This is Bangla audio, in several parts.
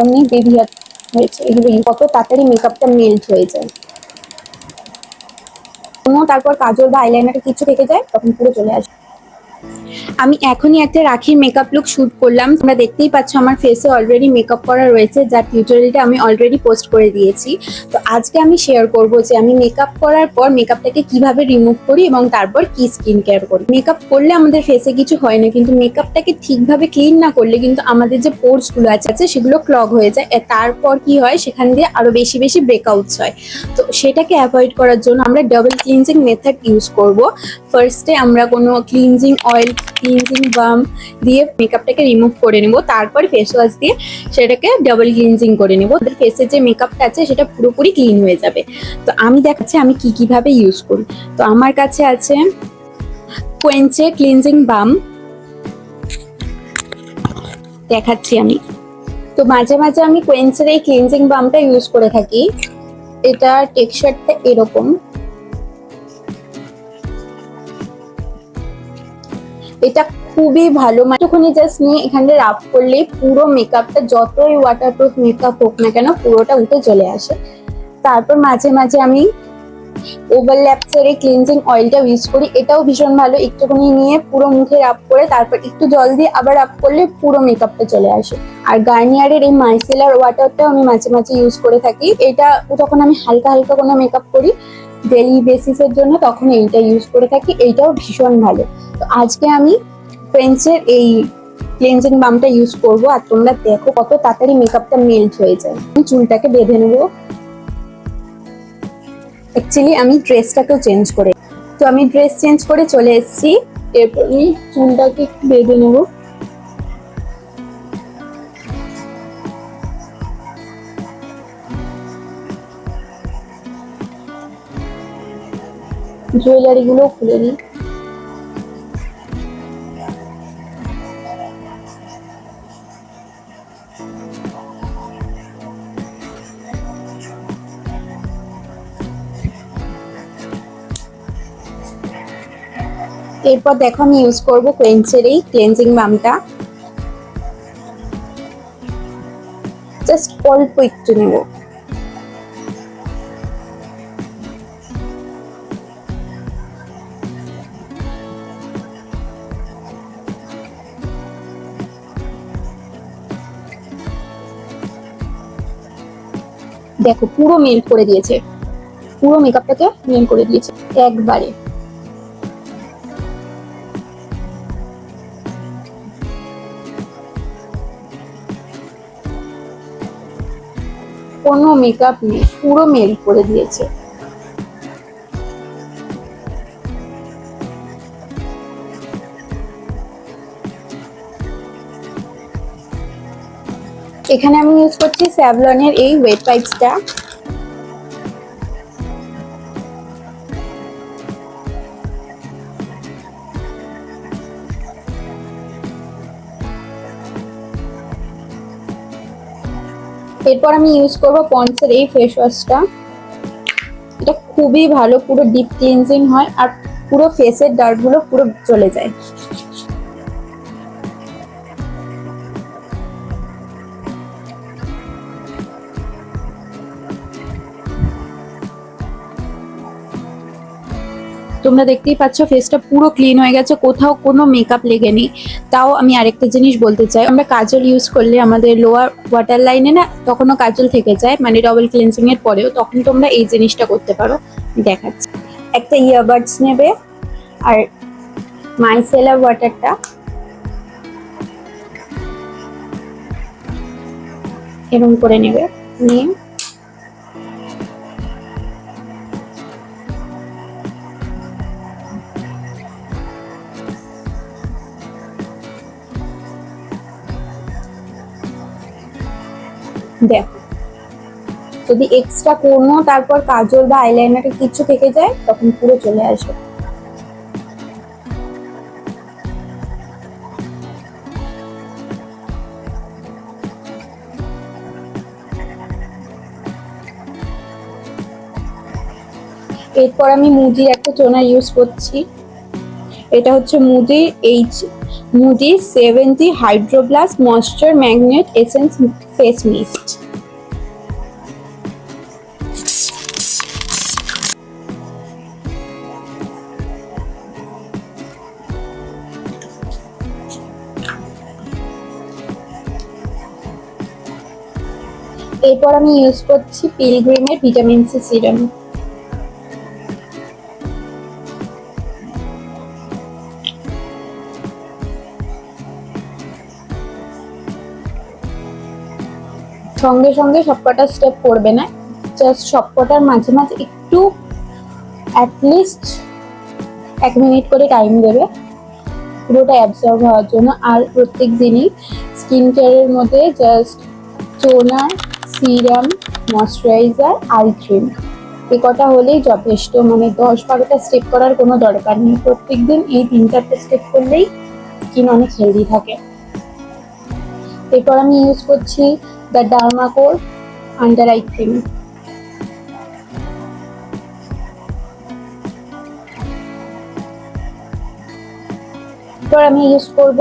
অনেক বেবি হেয়ার হয়েছে, এগুলো কত তাড়াতাড়ি মেকআপটা মেল্ট হয়ে যায়। তারপর কাজল বা আইলাইনারে কিছু থেকে যায় তখন পুরো চলে আসে। আমি এখনই একটা রাখির মেকআপ লুক শুট করলাম। তোমরা দেখতেই পাচ্ছ আমার ফেসে অলরেডি মেকআপ করা রয়েছে, যার টিউটোরিয়ালটা আমি অলরেডি পোস্ট করে দিয়েছি। তো আজকে আমি শেয়ার করব যে আমি মেকআপ করার পর মেকআপটাকে কিভাবে রিমুভ করি এবং তারপর কি স্কিন কেয়ার করি। মেকআপ করলে আমাদের ফেসে কিছু হয় না, কিন্তু মেকআপটাকে ঠিকভাবে ক্লিন না করলে কিন্তু আমাদের যে পোর্সগুলো আছে সেগুলো ক্লগ হয়ে যায়। তারপর কি হয়, সেখান দিয়ে আরো বেশি বেশি ব্রেকআউটস হয়। তো সেটাকে অ্যাভয়েড করার জন্য আমরা ডাবল ক্লিনজিং মেথড ইউজ করব। ফার্স্টে আমরা কোনো ক্লিনজিং অয়েল, ক্লিনজিং বাম দিয়ে মেকআপটাকে রিমুভ করে নেব, তারপর ফেস ওয়াশ দিয়ে সেটাকে ডাবল ক্লিনজিং করে নেব। ফেসের যে মেকআপটা আছে সেটা পুরোপুরি ক্লিন হয়ে যাবে। তো আমি দেখাচ্ছি আমি কিভাবে ইউজ করি। তো আমার কাছে আছে কোয়েঞ্চে ক্লিনজিং বাম, দেখাচ্ছি আমি। তো মাঝে মাঝে আমি কোয়েঞ্চের এই ক্লিনজিং বামটা ইউজ করে থাকি। এটা টেক্সচারটা এরকম, এটা খুবই ভালো। একটুখানি জাস্ট নিয়ে এখানে রাব করলেই পুরো মেকআপটা, যতই ওয়াটারপ্রুফ মেকআপ হোক না কেন, পুরোটা উঠে চলে আসে। তারপর মাঝে মাঝে আমি ওভারল্যাপসের এই ক্লিনজিং অয়েলটা ইউজ করি, এটাও ভীষণ ভালো। একটুখানি নিয়ে পুরো মুখে রাব করে তারপর একটু জল দিয়ে আবার রাব করলে পুরো মেকআপটা চলে আসে। আর গার্নিয়ারের এই মাইসেলার ওয়াটারটাও আমি মাঝে মাঝে ইউজ করে থাকি। এটা যখন আমি হালকা হালকা কোনো মেকআপ করি ডেইলি বেসিসের জন্য, তখন এইটা ইউজ করে থাকি, এইটাও ভীষণ ভালো। তো আজকে আমি ফ্রেন্সের এই ক্লিনজিং বামটা ইউজ করব। আর তোমরা দেখো কত তাড়াতাড়ি মেকআপটা মেল্ট হয়ে যায়। আমি চুলটাকে বেঁধে নেবো। অ্যাকচুয়ালি আমি ড্রেসটাকেও চেঞ্জ করে, তো আমি ড্রেস চেঞ্জ করে চলে এসেছি। এরপর আমি চুলটাকে একটু বেঁধে নেবো। জুয়েলারি গুলো খুলে নিই। এরপর দেখো আমি ইউজ করবো কোয়েঞ্চের এই ক্লেনজিং বামটা। জাস্ট অল্প একটু নেব। দেখো পুরো মেল্ট করে দিয়েছে, পুরো মেকআপটাকে মেল্ট করে দিয়েছে একবারে। কোনো মেকআপ নেই, পুরো মেল্ট করে দিয়েছে। এখানে আমি ইউজ করছি স্যাভলনের এই ওয়েট ওয়াইপসটা। এরপর আমি ইউজ করব পন্ডসের এই ফেস ওয়াশটা। এটা খুবই ভালো, পুরো ডিপ ক্লিনজিং হয় আর পুরো ফেসের ডার্ট গুলো পুরো চলে যায়। তোমরা দেখতেই পাচ্ছ ফেসটা পুরো ক্লিন হয়ে গেছে, কোথাও কোনো মেকআপ লেগে নেই। তাও আমি আরেকটা জিনিস বলতে চাই, আমরা কাজল ইউজ করলে আমাদের লোয়ার ওয়াটার লাইনে না তখনও কাজল থেকে যায়, মানে ডবল ক্লিনজিং এর পরেও, তখন তোমরা এই জিনিসটা করতে পারো। দেখাচ্ছি, একটা ইয়ারবাডস নেবে আর মাইসেলার ওয়াটারটা এরকম করে নেবে, নিয়ে দেখো যদি এক্সট্রা কোনো তারপর কাজল বা আইলাইনারে কিছু থেকে যায় তখন পুরো চলে আসবে। এরপর আমি মুজির একটা টোনার ইউজ করছি। এটা হচ্ছে মুজির মুডি 70 হাইড্রোব্লাস্ট moisture magnet essence face mist. এরপর আমি ইউজ করছি পিলগ্রিমের ভিটামিন সি সিরাম। সঙ্গে সঙ্গে সবকটা স্টেপ করবে না, জাস্ট সবকটার মাঝে মাঝে একটু অ্যাটলিস্ট 1 মিনিট করে টাইম দেবে পুরোটা অ্যাবজর্ব হওয়ার জন্য। আর প্রত্যেক দিনই স্কিন কেয়ারের মধ্যে just toner, serum, moisturiser, eye cream এ কটা হলেই যথেষ্ট। মানে 10-12টা স্টেপ করার কোনো দরকার নেই। প্রত্যেকদিন এই 3-4টে স্টেপ করলেই স্কিন অনেক হেলদি থাকে। এরপর আমি ইউজ করছি দ্য ডার্মাকোর আন্ডার আই ক্রিম। এরপর আমি ইউজ করব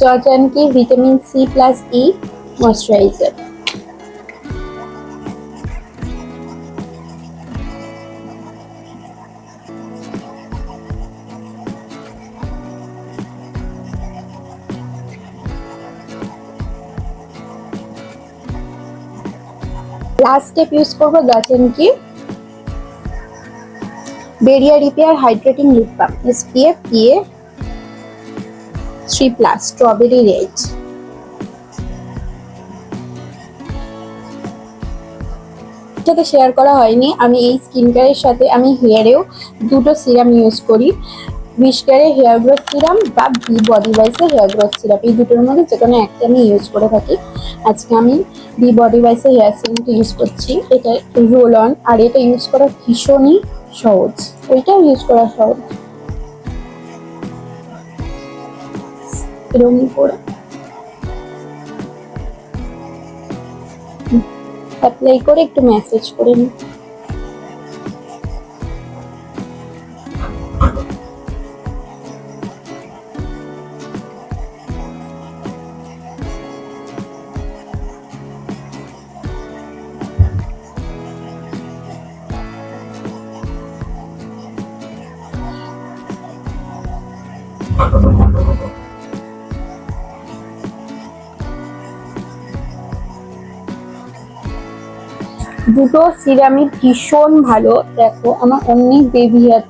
জর্জানকি vitamin C plus E moisturiser. Last step use করবো জর্জানকি barrier repair hydrating lip balm SPF PA 3+ strawberry red. সাথে শেয়ার করা হয়নি, আমি এই স্কিন কেয়ারের সাথে আমি হেয়ারেও 2টো সিরাম ইউজ করি, উইশ কেয়ারের হেয়ার গ্রোথ সিরাম বা বি বডি ওয়াইসের হেয়ার গ্রোথ সিরাম। এই দুটোর মধ্যে যে কোনো একটা আমি ইউজ করে থাকি। আজকে আমি বি বডি ওয়াইসের হেয়ার সিরামটা ইউজ করছি। এটা রোল অন, আর এটা ইউজ করা ভীষণই সহজ, ওইটাও ইউজ করা সহজ। এরকম করে অ্যাপ্লাই করে একটু ম্যাসেজ করে নিই। দুটো সিরামই ভীষণ ভালো। দেখো আমার অনেক বেবি হেয়ার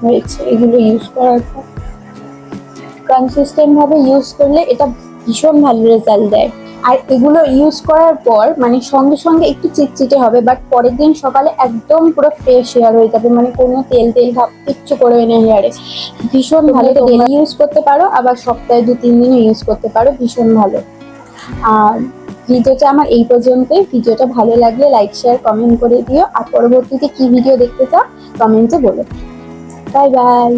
হয়েছে এগুলো ইউজ করার পর। কনসিস্টেন্ট ভাবে ইউজ করলে এটা ভীষণ ভালো রেজাল্ট দেয়। আর এগুলো ইউজ করার পর মানে সঙ্গে সঙ্গে একটু চিটচিটে হবে, বাট পরের দিন সকালে একদম পুরো ফ্রেশ হেয়ার হয়ে যাবে। মানে কোনো তেল তেল ভাব কিচ্ছু করবে না হেয়ারে। ভীষণ ভালো, ডেলি ইউজ করতে পারো, আবার সপ্তাহে 2-3 দিনও ইউজ করতে পারো, ভীষণ ভালো। আর ভিডিওটা আমার এই পর্যন্তই। ভিডিওটা ভালো লাগলে লাইক শেয়ার কমেন্ট করে দিও। আর পরবর্তীতে কি ভিডিও দেখতে চাও কমেন্টে বলো। Bye bye.